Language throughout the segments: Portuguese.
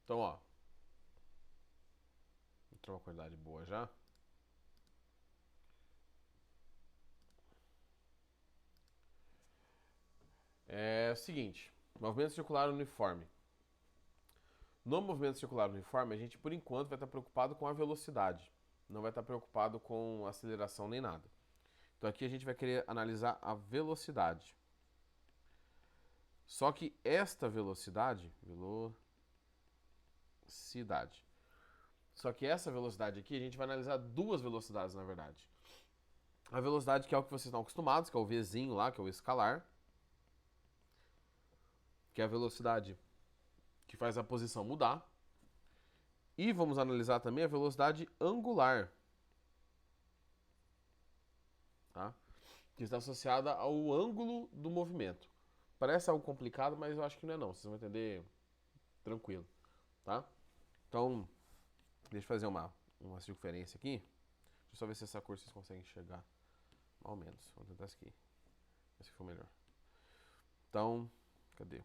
Então, ó. Vou ter uma qualidade boa já. É o seguinte. Movimento circular uniforme. No movimento circular uniforme, a gente, por enquanto, vai estar preocupado com a velocidade. Não vai estar preocupado com aceleração nem nada. Então aqui a gente vai querer analisar a velocidade. Só que esta velocidade, Só que essa velocidade aqui, a gente vai analisar duas velocidades, na verdade. A velocidade que é o que vocês estão acostumados, que é o Vzinho lá, que é o escalar. Que é a velocidade que faz a posição mudar. E vamos analisar também a velocidade angular. Tá? Que está associada ao ângulo do movimento. Parece algo complicado, mas eu acho que não é não. Vocês vão entender tranquilo. Tá? Então, deixa eu fazer uma circunferência aqui. Deixa eu só ver se essa cor vocês conseguem enxergar. Mais ou menos. Vamos tentar essa aqui. Esse ficou melhor. Então, cadê?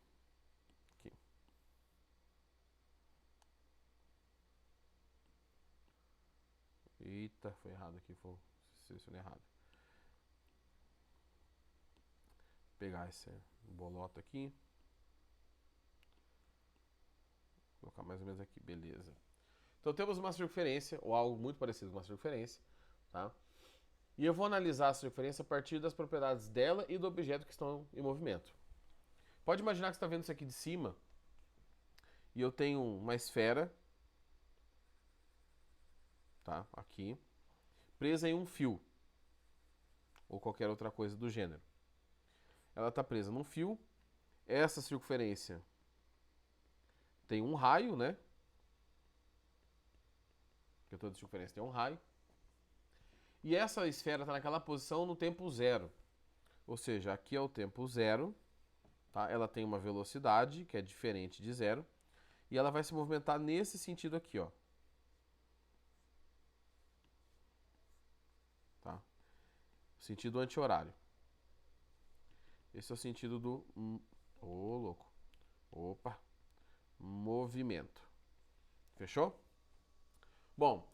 Aqui. Eita, foi errado aqui. Vou selecionar errado. Vou pegar esse bolota aqui. Vou colocar mais ou menos aqui. Beleza. Então temos uma circunferência, ou algo muito parecido com uma circunferência. Tá? E eu vou analisar a circunferência a partir das propriedades dela e do objeto que estão em movimento. Pode imaginar que você está vendo isso aqui de cima e eu tenho uma esfera, tá, aqui, presa em um fio ou qualquer outra coisa do gênero. Ela está presa num fio. Essa circunferência tem um raio, né? Porque toda circunferência tem um raio. E essa esfera está naquela posição no tempo zero. Ou seja, aqui é o tempo zero. Tá? Ela tem uma velocidade que é diferente de zero. E ela vai se movimentar nesse sentido aqui, ó. Tá? Sentido anti-horário. Esse é o sentido do... Ô, louco. Opa. Movimento. Fechou? Bom,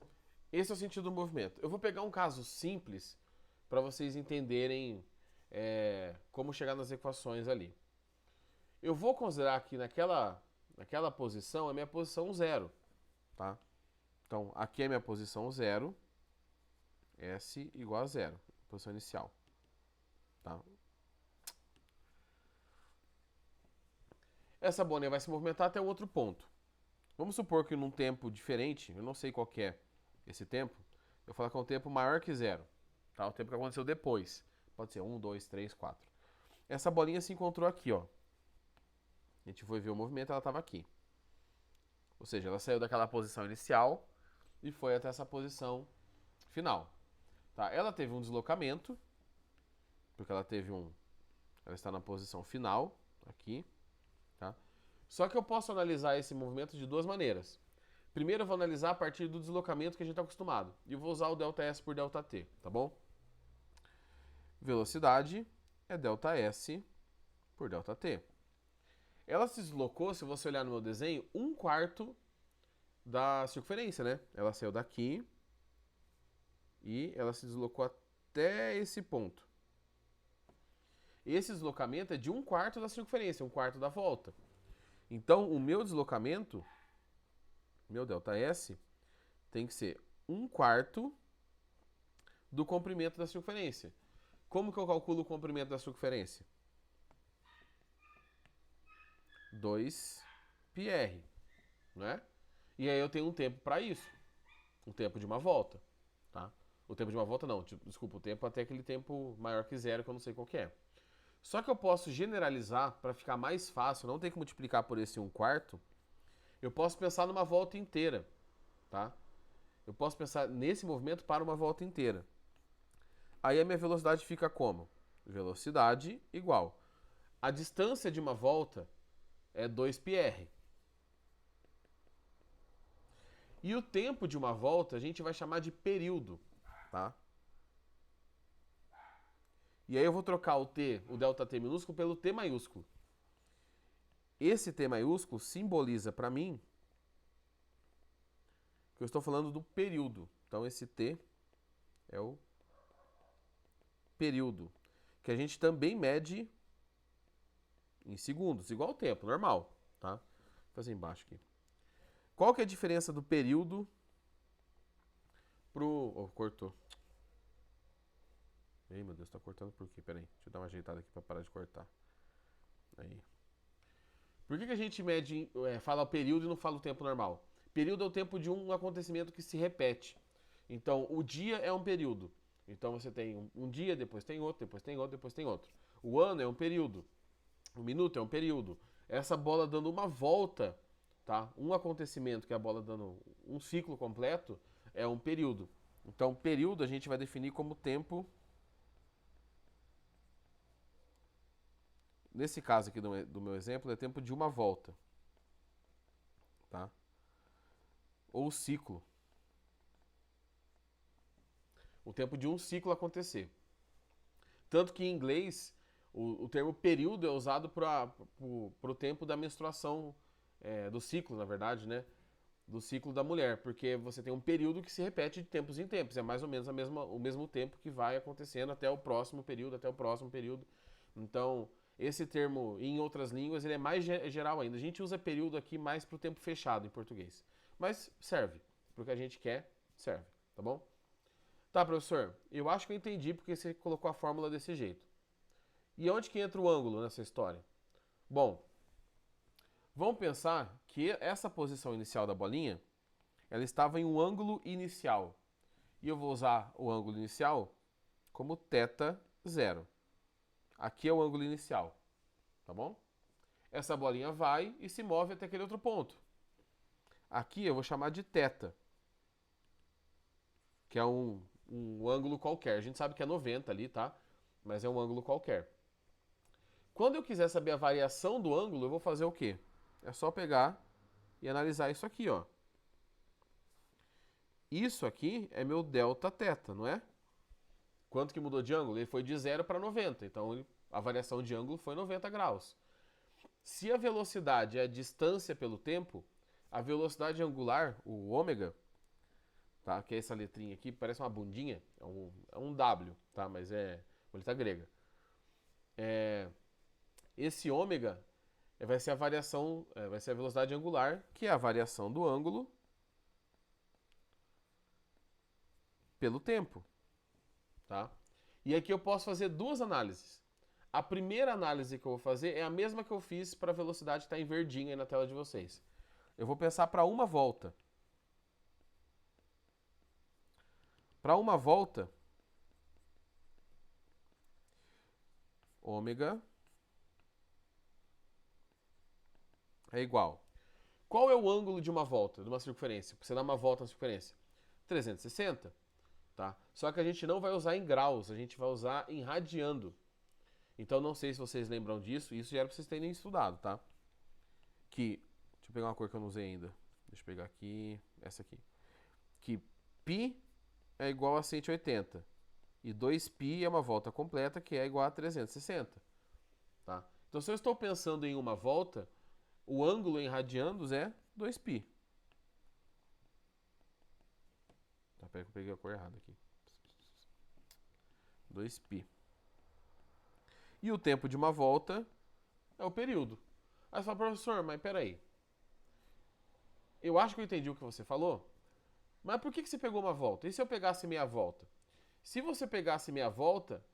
esse é o sentido do movimento. Eu vou pegar um caso simples para vocês entenderem como chegar nas equações ali. Eu vou considerar que naquela posição é minha posição zero, tá? Então, aqui é minha posição zero, S igual a zero, posição inicial, tá? Essa bolinha vai se movimentar até o outro ponto. Vamos supor que num tempo diferente, eu não sei qual que é esse tempo, eu vou falar que é um tempo maior que zero, tá? O tempo que aconteceu depois. Pode ser 1, 2, 3, 4. Essa bolinha se encontrou aqui, ó. A gente foi ver o movimento, ela estava aqui. Ou seja, ela saiu daquela posição inicial e foi até essa posição final. Tá? Ela teve um deslocamento, porque ela está na posição final, aqui. Tá? Só que eu posso analisar esse movimento de duas maneiras. Primeiro eu vou analisar a partir do deslocamento que a gente está acostumado. E eu vou usar o ΔS por ΔT, tá bom? Velocidade é ΔS por ΔT. Ela se deslocou, se você olhar no meu desenho, 1/4 da circunferência, né? Ela saiu daqui e ela se deslocou até esse ponto. Esse deslocamento é de 1/4 da circunferência, 1/4 da volta. Então, o meu deslocamento, meu ΔS, tem que ser 1/4 do comprimento da circunferência. Como que eu calculo o comprimento da circunferência? 2πr, né? E aí eu tenho um tempo para isso. O tempo de uma volta, tá? O tempo de uma volta não, desculpa, o tempo até aquele tempo maior que zero, que eu não sei qual que é. Só que eu posso generalizar para ficar mais fácil, não tem que multiplicar por esse 1/4. Eu posso pensar numa volta inteira, tá? Eu posso pensar nesse movimento para uma volta inteira. Aí a minha velocidade fica como? Velocidade igual. A distância de uma volta é 2πr. E o tempo de uma volta a gente vai chamar de período, tá? E aí eu vou trocar o T, o ΔT minúsculo, pelo T maiúsculo. Esse T maiúsculo simboliza para mim que eu estou falando do período. Então esse T é o período, que a gente também mede em segundos, igual ao tempo, normal, tá? Vou fazer embaixo aqui. Qual que é a diferença do período pro... Oh, cortou. Ei, meu Deus, tá cortando por quê? Pera aí, deixa eu dar uma ajeitada aqui pra parar de cortar. Aí. Por que a gente mede, fala o período e não fala o tempo normal? Período é o tempo de um acontecimento que se repete. Então, o dia é um período. Então, você tem um dia, depois tem outro, depois tem outro, depois tem outro. O ano é um período. O minuto é um período. Essa bola dando uma volta, tá? Um acontecimento que é a bola dando um ciclo completo é um período. Então, período a gente vai definir como tempo. Nesse caso aqui do meu exemplo, é tempo de uma volta, tá? Ou ciclo. O tempo de um ciclo acontecer. Tanto que em inglês, o termo período é usado para o tempo da menstruação, do ciclo, na verdade, né? Do ciclo da mulher, porque você tem um período que se repete de tempos em tempos. É mais ou menos o mesmo tempo que vai acontecendo até o próximo período, até o próximo período. Então, esse termo, em outras línguas, ele é mais geral ainda. A gente usa período aqui mais para o tempo fechado em português. Mas serve. Para o que a gente quer, serve. Tá bom? Tá, professor. Eu acho que eu entendi porque você colocou a fórmula desse jeito. E onde que entra o ângulo nessa história? Bom, vamos pensar que essa posição inicial da bolinha, ela estava em um ângulo inicial. E eu vou usar o ângulo inicial como θ0. Aqui é o ângulo inicial, tá bom? Essa bolinha vai e se move até aquele outro ponto. Aqui eu vou chamar de θ, que é um ângulo qualquer. A gente sabe que é 90 ali, tá? Mas é um ângulo qualquer. Quando eu quiser saber a variação do ângulo, eu vou fazer o quê? É só pegar e analisar isso aqui, ó. Isso aqui é meu Δθ, não é? Quanto que mudou de ângulo? Ele foi de 0 para 90, então a variação de ângulo foi 90 graus. Se a velocidade é a distância pelo tempo, a velocidade angular, o ômega, tá? Que é essa letrinha aqui, parece uma bundinha, é um W, tá? Mas é uma letra grega. Esse ômega vai ser a variação, vai ser a velocidade angular, que é a variação do ângulo pelo tempo, tá? E aqui eu posso fazer duas análises. A primeira análise que eu vou fazer é a mesma que eu fiz para a velocidade que está em verdinho aí na tela de vocês. Eu vou pensar para uma volta. Para uma volta, ômega é igual. Qual é o ângulo de uma volta, de uma circunferência? Você dá uma volta na circunferência? 360, tá? Só que a gente não vai usar em graus, a gente vai usar em radiando. Então não sei se vocês lembram disso, isso já era para vocês terem estudado, tá? Que, deixa eu pegar uma cor que eu não usei ainda. Deixa eu pegar aqui, essa aqui. Que π é igual a 180. E 2π é uma volta completa, que é igual a 360. Tá? Então, se eu estou pensando em uma volta, o ângulo em radianos é 2π. Tá, peraí que eu peguei a cor errada aqui. 2π. E o tempo de uma volta é o período. Aí você fala, professor, mas peraí. Eu acho que eu entendi o que você falou, mas por que você pegou uma volta? E se eu pegasse meia volta? Se você pegasse meia volta,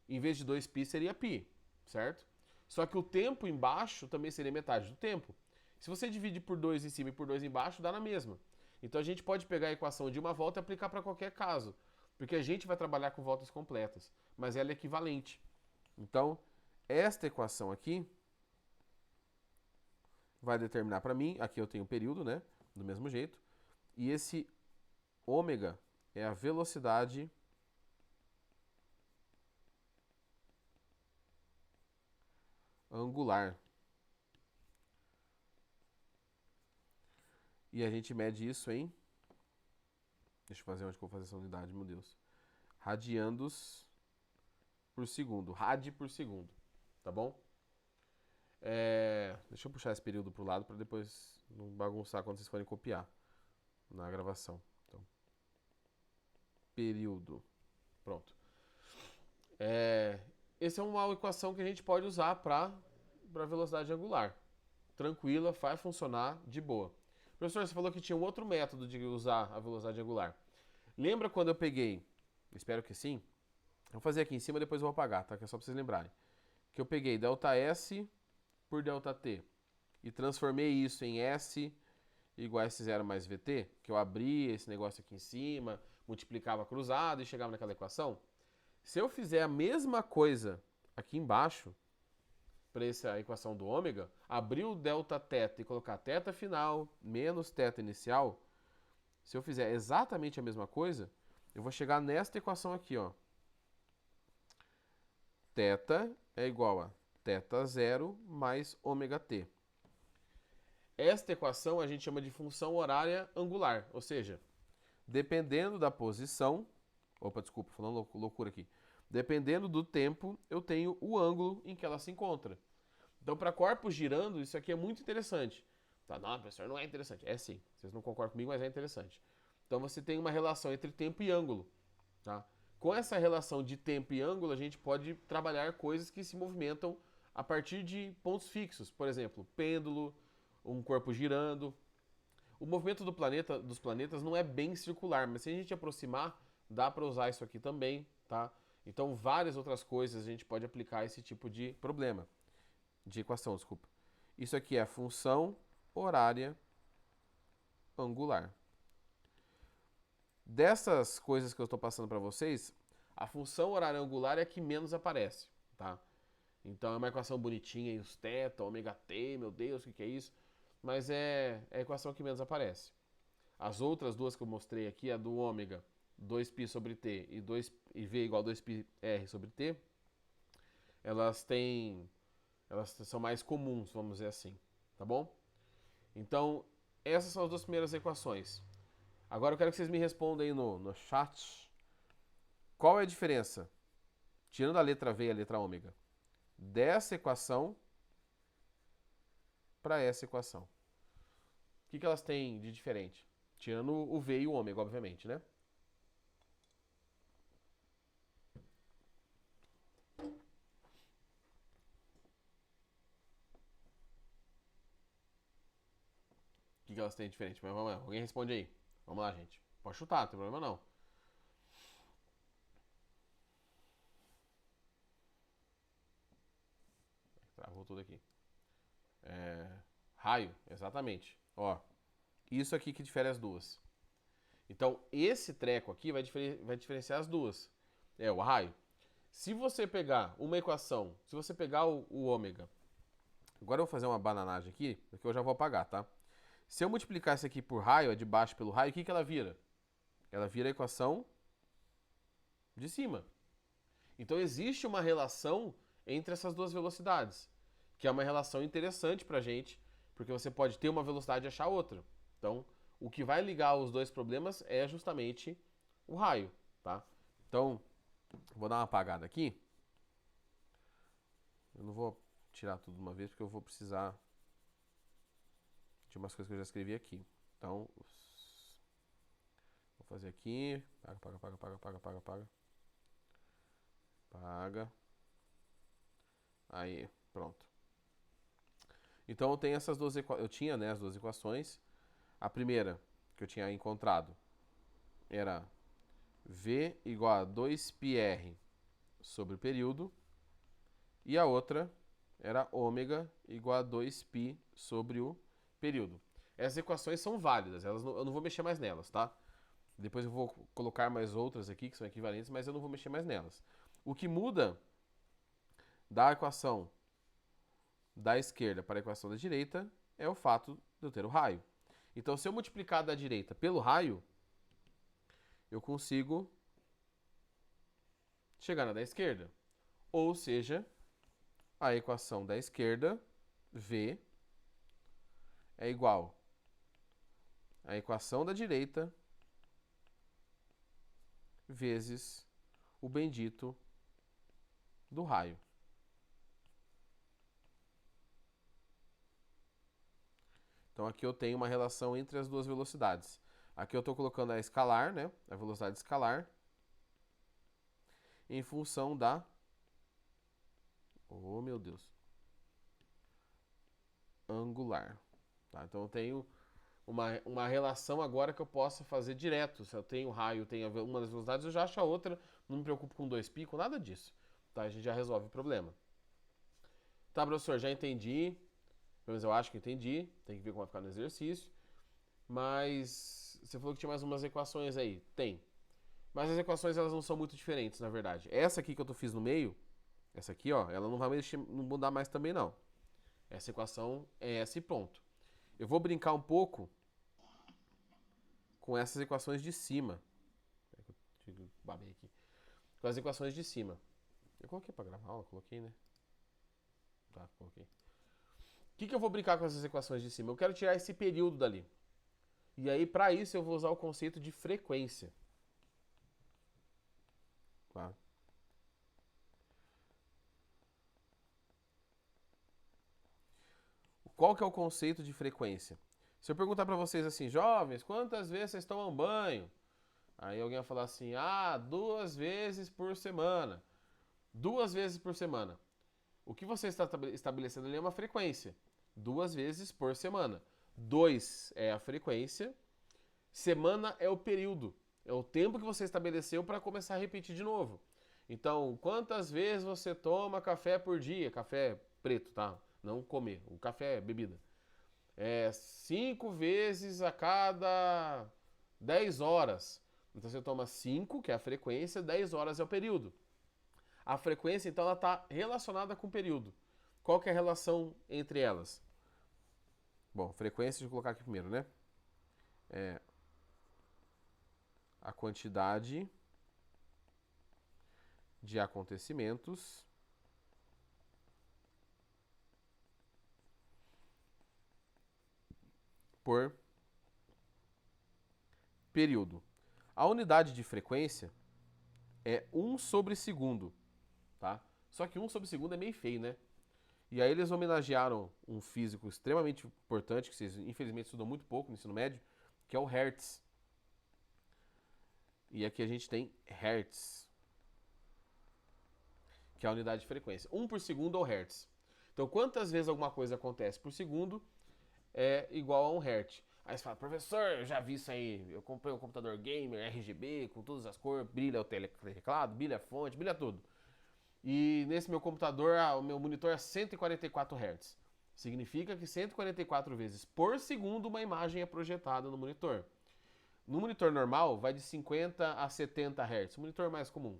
em vez de 2π seria π, certo? Só que o tempo embaixo também seria metade do tempo. Se você divide por 2 em cima e por 2 embaixo, dá na mesma. Então a gente pode pegar a equação de uma volta e aplicar para qualquer caso, porque a gente vai trabalhar com voltas completas, mas ela é equivalente. Então, esta equação aqui vai determinar para mim, aqui eu tenho o período, né, do mesmo jeito, e esse ômega é a velocidade angular. E a gente mede isso em... Deixa eu fazer onde que eu vou fazer essa unidade, meu Deus. Radiandos por segundo. Rad por segundo. Tá bom? Deixa eu puxar esse período pro lado para depois não bagunçar quando vocês forem copiar. na gravação. Então, período. Pronto. Essa é uma equação que a gente pode usar para velocidade angular. Tranquila, vai funcionar de boa. Professor, você falou que tinha um outro método de usar a velocidade angular. Lembra quando eu peguei, espero que sim, vou fazer aqui em cima, depois eu vou apagar, tá? Que é só para vocês lembrarem. Que eu peguei ΔS por ΔT e transformei isso em S igual a S0 mais VT, que eu abri esse negócio aqui em cima, multiplicava cruzado e chegava naquela equação. Se eu fizer a mesma coisa aqui embaixo, para essa equação do ômega, abrir o Δθ e colocar θ final menos θ inicial, se eu fizer exatamente a mesma coisa, eu vou chegar nesta equação aqui, ó. Θ é igual a θ0 mais ômega-t. Esta equação a gente chama de função horária angular, ou seja, dependendo da posição... Opa, desculpa, falando loucura aqui. Dependendo do tempo, eu tenho o ângulo em que ela se encontra. Então, para corpos girando, isso aqui é muito interessante. Tá, não, professor, não é interessante. É sim, vocês não concordam comigo, mas é interessante. Então, você tem uma relação entre tempo e ângulo. Tá? Com essa relação de tempo e ângulo, a gente pode trabalhar coisas que se movimentam a partir de pontos fixos. Por exemplo, pêndulo, um corpo girando. O movimento dos planetas não é bem circular, mas se a gente aproximar, dá para usar isso aqui também, tá? Então, várias outras coisas a gente pode aplicar esse tipo de problema, de equação, desculpa. Isso aqui é a função horária angular. Dessas coisas que eu estou passando para vocês, a função horária angular é a que menos aparece, tá? Então é uma equação bonitinha, os θ, ômega t, meu Deus, o que é isso? Mas é a equação que menos aparece. As outras duas que eu mostrei aqui, a do ômega, 2π sobre t e v igual a 2πr sobre t, elas são mais comuns, vamos dizer assim, tá bom? Então, essas são as duas primeiras equações. Agora eu quero que vocês me respondam aí no chat. Qual é a diferença, tirando a letra V e a letra ômega, dessa equação para essa equação? O que elas têm de diferente? Tirando o V e o ômega, obviamente, né? O que elas têm de diferente? Mas vamos lá, alguém responde aí. Vamos lá, gente. Pode chutar, não tem problema não. Travou tudo aqui. Raio, exatamente. Ó, isso aqui que difere as duas. Então, esse treco aqui vai diferenciar as duas. É o raio. Se você pegar uma equação, se você pegar o ômega, agora eu vou fazer uma bananagem aqui, porque eu já vou apagar, tá? Se eu multiplicar isso aqui por raio, é de baixo pelo raio, o que ela vira? Ela vira a equação de cima. Então existe uma relação entre essas duas velocidades, que é uma relação interessante pra gente, porque você pode ter uma velocidade e achar outra. Então, o que vai ligar os dois problemas é justamente o raio, tá? Então, vou dar uma apagada aqui. Eu não vou tirar tudo de uma vez, porque eu vou precisar de umas coisas que eu já escrevi aqui. Então, vou fazer aqui. Paga. Aí, pronto. Então eu tenho essas duas equações. Eu tinha, né, as duas equações. A primeira que eu tinha encontrado era V igual a 2πr sobre o período. E a outra era ômega igual a 2π sobre o período. Essas equações são válidas, eu não vou mexer mais nelas, tá? Depois eu vou colocar mais outras aqui que são equivalentes, mas eu não vou mexer mais nelas. O que muda da equação da esquerda para a equação da direita é o fato de eu ter o raio. Então, se eu multiplicar da direita pelo raio, eu consigo chegar na da esquerda. Ou seja, a equação da esquerda, V, é igual à equação da direita vezes o bendito do raio. Então aqui eu tenho uma relação entre as duas velocidades. Aqui eu estou colocando a escalar, né? A velocidade escalar em função da... Oh, meu Deus. Angular. Tá? Então eu tenho uma relação agora que eu posso fazer direto. Se eu tenho raio, tenho uma das velocidades, eu já acho a outra. Não me preocupo com 2 picos, nada disso. Tá? A gente já resolve o problema. Tá, professor, já entendi. Pelo menos eu acho que entendi. Tem que ver como vai ficar no exercício. Mas você falou que tinha mais umas equações aí. Tem. Mas as equações elas não são muito diferentes, na verdade. Essa aqui que eu fiz no meio, essa aqui, ó, ela não vai não mudar mais também, não. Essa equação é essa e ponto. Eu vou brincar um pouco com essas equações de cima. Babei aqui. Com as equações de cima. Eu coloquei pra gravar aula? Coloquei, né? Tá, coloquei. O que eu vou brincar com essas equações de cima? Eu quero tirar esse período dali. E aí, para isso, eu vou usar o conceito de frequência. Tá? Qual que é o conceito de frequência? Se eu perguntar para vocês assim, jovens, quantas vezes vocês tomam banho? Aí alguém vai falar assim, 2 vezes por semana. 2 vezes por semana. O que você está estabelecendo ali é uma frequência. 2 vezes por semana. 2 é a frequência. Semana é o período. É o tempo que você estabeleceu para começar a repetir de novo. Então, quantas vezes você toma café por dia? Café preto, tá? Não comer. O café é bebida. 5 vezes a cada 10 horas. Então você toma 5, que é a frequência, 10 horas é o período. A frequência, então, ela está relacionada com o período. Qual que é a relação entre elas? Bom, frequência, deixa eu colocar aqui primeiro, né? A quantidade de acontecimentos por período. A unidade de frequência é 1 sobre segundo, tá? Só que 1 sobre segundo é meio feio, né? E aí eles homenagearam um físico extremamente importante, que vocês infelizmente estudam muito pouco no ensino médio, que é o Hertz. E aqui a gente tem Hertz, que é a unidade de frequência. 1 por segundo é o Hertz. Então, quantas vezes alguma coisa acontece por segundo é igual a 1 Hertz. Aí você fala, professor, eu já vi isso aí. Eu comprei um computador gamer, RGB, com todas as cores, brilha o teclado, brilha a fonte, brilha tudo. E nesse meu computador, o meu monitor é 144 Hz. Significa que 144 vezes por segundo uma imagem é projetada no monitor. No monitor normal, vai de 50 a 70 Hz, o monitor mais comum.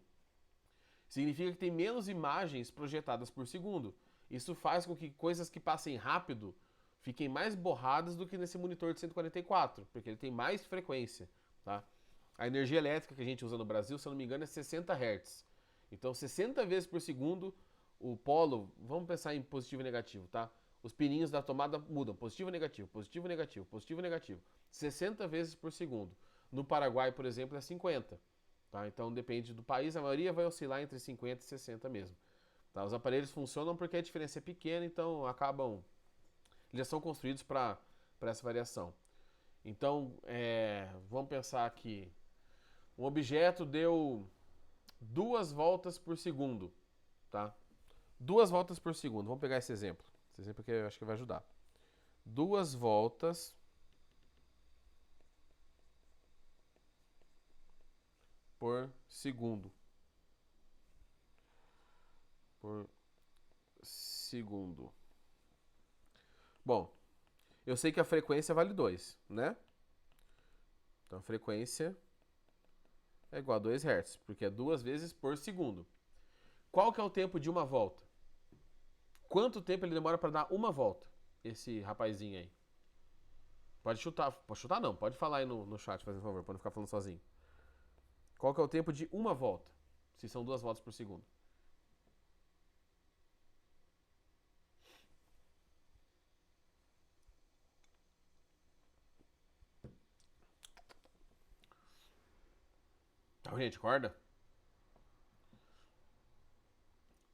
Significa que tem menos imagens projetadas por segundo. Isso faz com que coisas que passem rápido fiquem mais borradas do que nesse monitor de 144, porque ele tem mais frequência. Tá? A energia elétrica que a gente usa no Brasil, se eu não me engano, é 60 Hz. Então, 60 vezes por segundo, o polo, vamos pensar em positivo e negativo, tá? Os pininhos da tomada mudam, positivo e negativo, positivo e negativo, positivo e negativo. 60 vezes por segundo. No Paraguai, por exemplo, é 50. Tá? Então, depende do país, a maioria vai oscilar entre 50 e 60 mesmo. Tá? Os aparelhos funcionam porque a diferença é pequena, então acabam... Eles já são construídos para essa variação. Então, vamos pensar que um objeto deu 2 voltas por segundo, tá? 2 voltas por segundo. Vamos pegar esse exemplo. Esse exemplo aqui eu acho que vai ajudar. 2 voltas por segundo. Por segundo. Bom, eu sei que a frequência vale 2, né? Então a frequência é igual a 2 Hz, porque é 2 vezes por segundo. Qual que é o tempo de uma volta? Quanto tempo ele demora para dar uma volta? Esse rapazinho aí. Pode chutar. Pode chutar não, pode falar aí no chat, fazendo favor, para não ficar falando sozinho. Qual que é o tempo de uma volta? Se são 2 voltas por segundo. Então, gente, acorda.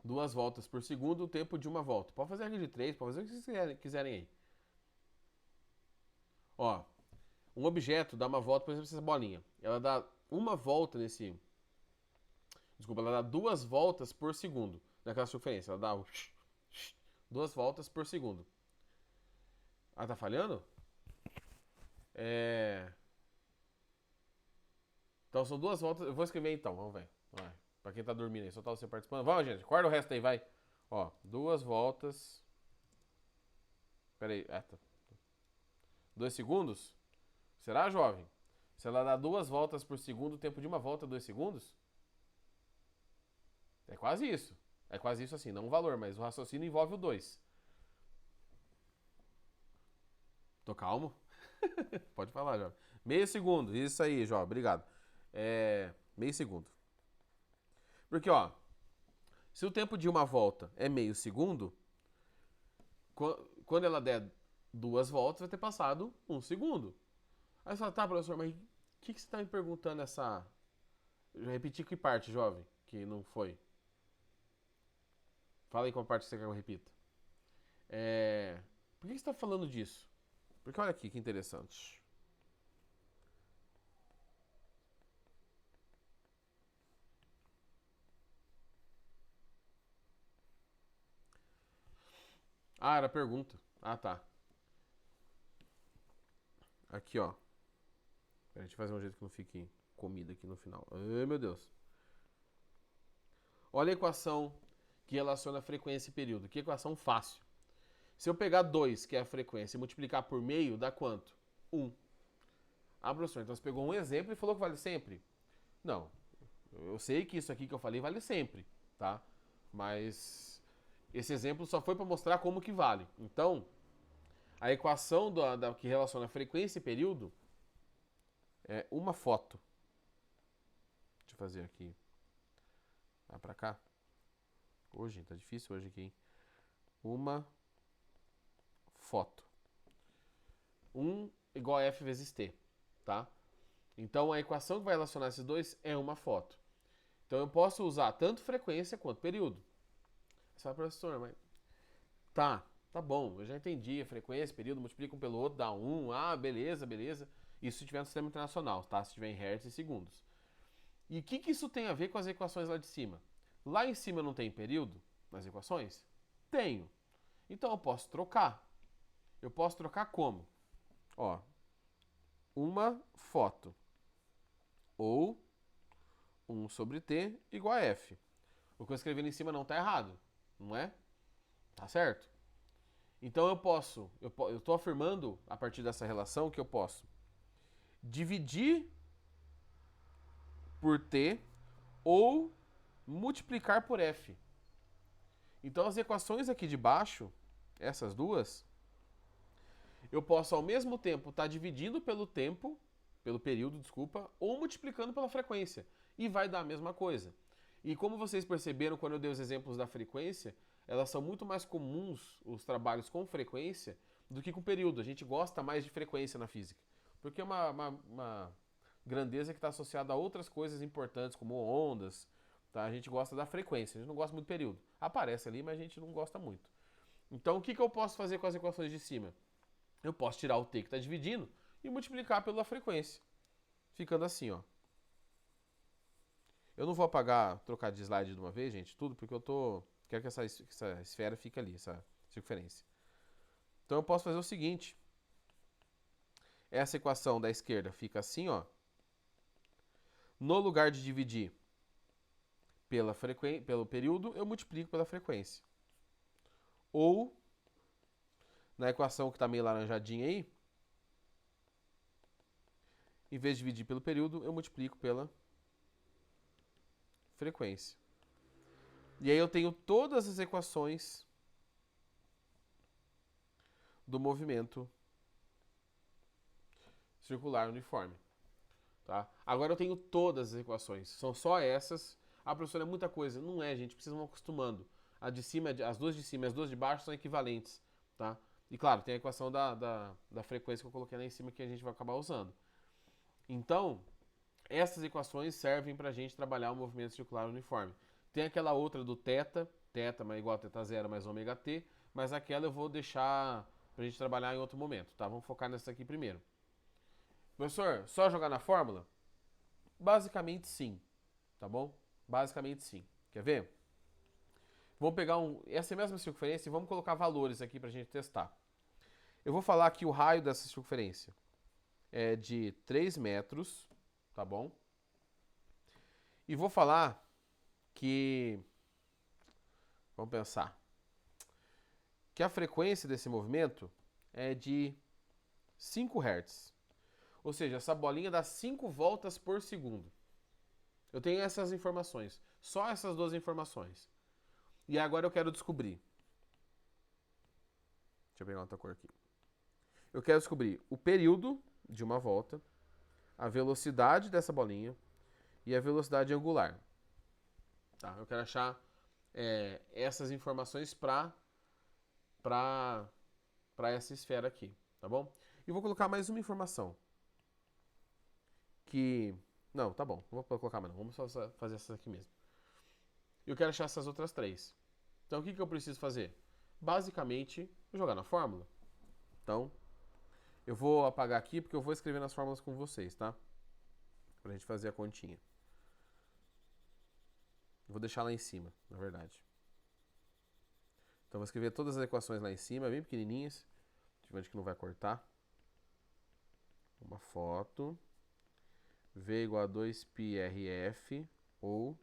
2 voltas por segundo, o tempo de uma volta. Pode fazer a regra de 3, pode fazer o que vocês quiserem aí. Ó, Um objeto dá uma volta, por exemplo, essa bolinha. Ela dá uma volta nesse... Desculpa, ela dá 2 voltas por segundo naquela circunferência. Ela dá 2 voltas por segundo. Ah, tá falhando? Então são 2 voltas. Eu vou escrever então, vamos ver. Vai. Pra quem tá dormindo aí, só tá você participando. Vamos, gente, acorda o resto aí, vai. Ó, 2 voltas. Pera aí. 2 segundos? Será, jovem? Se ela dá 2 voltas por segundo, o tempo de uma volta é 2 segundos? É quase isso. É quase isso assim, não um valor, mas o raciocínio envolve o 2. Tô calmo? Pode falar, jovem. Meio segundo, isso aí, jovem, obrigado. Meio segundo. Porque, ó, se o tempo de uma volta é meio segundo, quando ela der 2 voltas, vai ter passado 1 segundo. Aí você fala, tá, professor, mas o que você tá me perguntando essa... Eu já repeti que parte, jovem, que não foi. Fala aí qual parte você quer que eu repita. Por que você tá falando disso? Porque olha aqui que interessante. Ah, era pergunta. Ah, tá. Aqui, ó. Pera, deixa eu fazer um jeito que não fique comida aqui no final. Ai, meu Deus. Olha a equação que relaciona frequência e período. Que equação fácil. Se eu pegar 2, que é a frequência, e multiplicar por meio, dá quanto? 1. Ah, professor, então você pegou um exemplo e falou que vale sempre? Não. Eu sei que isso aqui que eu falei vale sempre, tá? Mas esse exemplo só foi para mostrar como que vale. Então, a equação que relaciona frequência e período é uma foto. Deixa eu fazer aqui. Vai pra cá. Hoje, tá difícil hoje aqui, hein? Uma foto. 1 igual a F vezes T, tá? Então, a equação que vai relacionar esses dois é uma foto. Então, eu posso usar tanto frequência quanto período. Você fala, professor, mas... Tá bom, eu já entendi. A frequência, período, multiplica um pelo outro, dá 1. Ah, beleza, beleza. Isso se tiver no sistema internacional, tá? Se tiver em hertz e segundos. E o que isso tem a ver com as equações lá de cima? Lá em cima não tem período nas equações? Tenho. Então eu posso trocar. Eu posso trocar como? Ó, uma foto ou 1 sobre t igual a f. O que eu escrevi ali em cima não está errado, não é? Tá certo? Então eu estou afirmando a partir dessa relação que eu posso dividir por t ou multiplicar por f. Então as equações aqui de baixo, essas duas, eu posso ao mesmo tempo estar dividindo pelo tempo, pelo período, desculpa, ou multiplicando pela frequência. E vai dar a mesma coisa. E como vocês perceberam quando eu dei os exemplos da frequência, elas são muito mais comuns, os trabalhos com frequência, do que com período. A gente gosta mais de frequência na física. Porque é uma grandeza que está associada a outras coisas importantes, como ondas. Tá? A gente gosta da frequência, a gente não gosta muito do período. Aparece ali, mas a gente não gosta muito. Então, o que eu posso fazer com as equações de cima? Eu posso tirar o t que está dividindo e multiplicar pela frequência. Ficando assim, ó. Eu não vou apagar, trocar de slide de uma vez, gente, tudo, porque quero que essa esfera fique ali, essa circunferência. Então eu posso fazer o seguinte. Essa equação da esquerda fica assim, ó. No lugar de dividir pelo período, eu multiplico pela frequência. Ou, na equação que está meio laranjadinha aí, em vez de dividir pelo período, eu multiplico pela frequência. E aí eu tenho todas as equações do movimento circular uniforme. Tá? Agora eu tenho todas as equações, são só essas. Ah, professor, é muita coisa. Não é, gente, precisam acostumando. As duas de cima e as duas de baixo são equivalentes. Tá? E claro, tem a equação da frequência que eu coloquei lá em cima que a gente vai acabar usando. Então, essas equações servem para a gente trabalhar o movimento circular uniforme. Tem aquela outra do θ mas igual a θ0 mais ômega t, mas aquela eu vou deixar para a gente trabalhar em outro momento, tá? Vamos focar nessa aqui primeiro. Professor, só jogar na fórmula? Basicamente sim, tá bom? Basicamente sim. Quer ver? Vamos pegar essa mesma circunferência e vamos colocar valores aqui pra gente testar. Eu vou falar que o raio dessa circunferência é de 3 metros, tá bom? E vou falar que... Vamos pensar. Que a frequência desse movimento é de 5 Hz. Ou seja, essa bolinha dá 5 voltas por segundo. Eu tenho essas informações. Só essas duas informações. E agora eu quero descobrir. Deixa eu pegar outra cor aqui. Eu quero descobrir o período de uma volta, a velocidade dessa bolinha e a velocidade angular. Tá? Eu quero achar essas informações para essa esfera aqui, tá bom? E vou colocar mais uma informação. Não, tá bom. Não vou colocar mais não. Vamos só fazer essas aqui mesmo. Eu quero achar essas outras três. Então, o que eu preciso fazer? Basicamente, jogar na fórmula. Então, eu vou apagar aqui porque eu vou escrever nas fórmulas com vocês, tá? Pra gente fazer a continha. Eu vou deixar lá em cima, na verdade. Então, vou escrever todas as equações lá em cima, bem pequenininhas. Tivemos que não vai cortar. Uma foto. V igual a 2πrf ou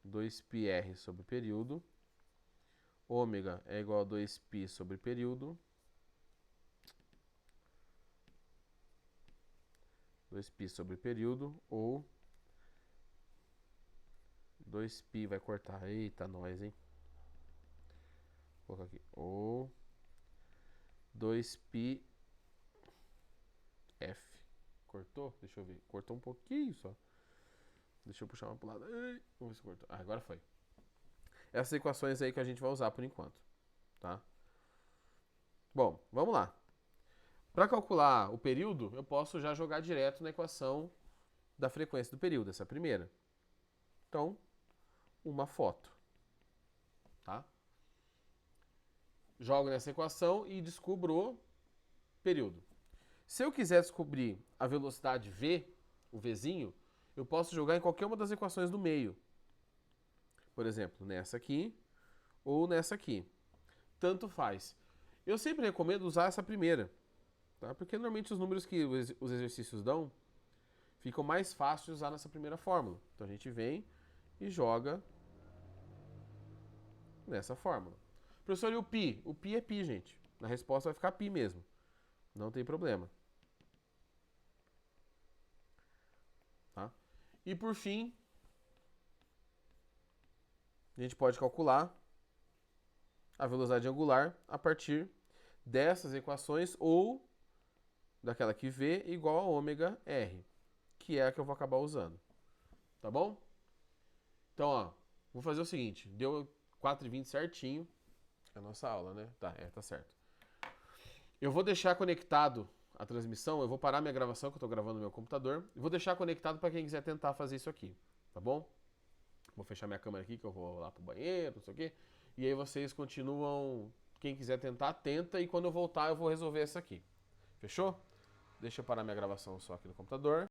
2πr sobre período. Ômega é igual a 2π sobre período. 2π sobre período ou 2π vai cortar. Eita, nós, hein? Vou colocar aqui. Ou 2πf. Cortou? Deixa eu ver. Cortou um pouquinho só. Deixa eu puxar uma pro lado. Vamos ver se cortou. Ah, agora foi. Essas equações aí que a gente vai usar por enquanto. Tá? Bom, vamos lá. Para calcular o período, eu posso já jogar direto na equação da frequência do período, essa é a primeira. Então, uma foto. Tá? Jogo nessa equação e descubro o período. Se eu quiser descobrir a velocidade v, o vzinho, eu posso jogar em qualquer uma das equações do meio. Por exemplo, nessa aqui ou nessa aqui. Tanto faz. Eu sempre recomendo usar essa primeira, tá? Porque normalmente os números que os exercícios dão ficam mais fáceis de usar nessa primeira fórmula. Então a gente vem e joga nessa fórmula. Professor, e o π? O π é π, gente. Na resposta vai ficar π mesmo. Não tem problema. Tá? E por fim, a gente pode calcular a velocidade angular a partir dessas equações ou daquela que v igual a ômega r, que é a que eu vou acabar usando. Tá bom? Então, ó, vou fazer o seguinte. Deu 4h20 certinho. É a nossa aula, né? Tá certo. Eu vou deixar conectado a transmissão, eu vou parar minha gravação, que eu tô gravando no meu computador, e vou deixar conectado para quem quiser tentar fazer isso aqui, tá bom? Vou fechar minha câmera aqui, que eu vou lá pro banheiro, não sei o quê. E aí vocês continuam, quem quiser tentar, tenta, e quando eu voltar eu vou resolver essa aqui. Fechou? Deixa eu parar minha gravação só aqui no computador.